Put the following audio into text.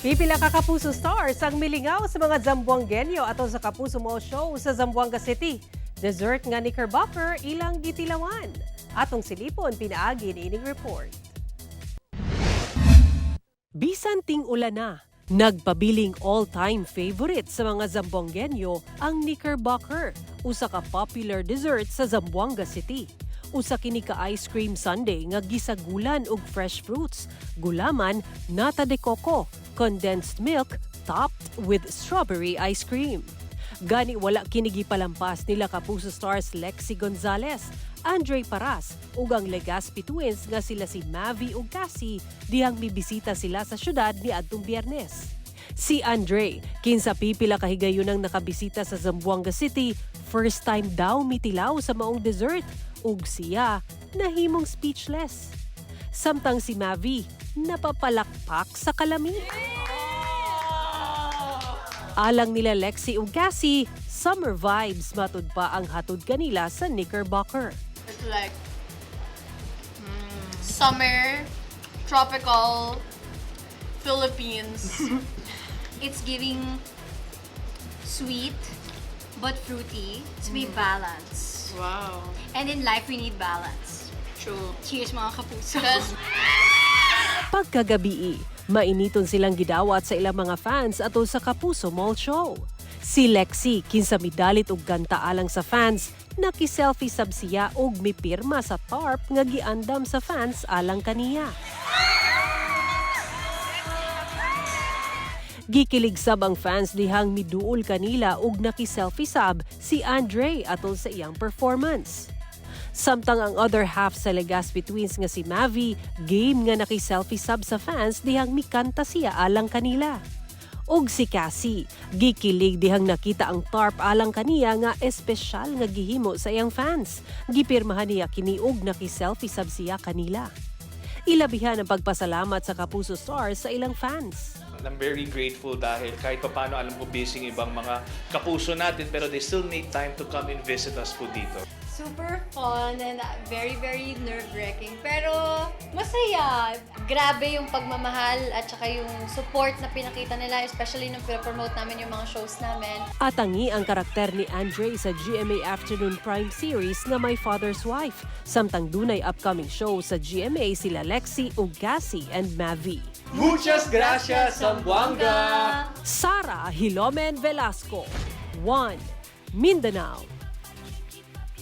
Pipila ka Kapuso stars ang milingaw sa mga Zamboangueño ato sa Kapuso Mall Show sa Zamboanga City. Dessert nga Knickerbocker ilang gitilawan. Atong silipon pinaagi ni ining report. Bisan ting ulan na, nagpabiling all-time favorite sa mga Zamboangueño ang Knickerbocker, usa ka popular dessert sa Zamboanga City. Usa kini ka ice cream sundae nga gisagulan og fresh fruits, gulaman, nata de coco, condensed milk, topped with strawberry ice cream. Gani wala kini gipalampas nila Kapuso stars Lexi Gonzalez, Andre Paras ug ang Legazpi twins nga sila si Mavi ug Cassie dihang mibisita sila sa syudad niadtong Biyernes. Si Andre, kinsa pipila ka higayunang nakabisita sa Zamboanga City, first time daw mitilaw sa maong dessert ug siya nahimong speechless. Samtang si Mavi napapalakpak sa kalamig. Alang nila Lexi ug Cassie, summer vibes matud pa ang hatod kanila sa Knickerbocker. It's like summer, tropical, Philippines. It's giving sweet but fruity. It's may balance. Wow. And in life, we need balance. True. Cheers mga kapuso. Pagkagabi, mainiton silang gidawat sa ilang mga fans ato sa Kapuso Mall Show. Si Lexi, kinsa midalit og ganta alang sa fans, naki-selfie sab siya og mipirma sa tarp nga giandam sa fans alang kaniya. Gikilig sab ang fans dihang miduol kanila ug naki-selfie sab si Andre atol sa iyang performance. Samtang ang other half sa Legazpi twins nga si Mavi, game nga naki-selfie sab sa fans dihang mikanta siya alang kanila. Ug si Cassie, gikilig dihang nakita ang tarp alang kaniya nga espesyal nga gihimo sa iyang fans. Gipirmahan niya kini ug naki-selfie sab siya kanila. Ilabihan ang pagpasalamat sa Kapuso stars sa ilang fans. I'm very grateful dahil kahit paano alam ko busy yung ibang mga kapuso natin pero they still make time to come and visit us po dito. Super fun and very, very nerve-wracking. Pero masaya. Grabe yung pagmamahal at saka yung support na pinakita nila, especially nung pinapromote namin yung mga shows namin. Atangi ang karakter ni Andre sa GMA Afternoon Prime Series na My Father's Wife. Samtang dunay upcoming show sa GMA sila Lexi ug Cassie and Mavi. Muchas gracias, Zamboanga! Sara Hilomen Velasco, 1 Mindanao.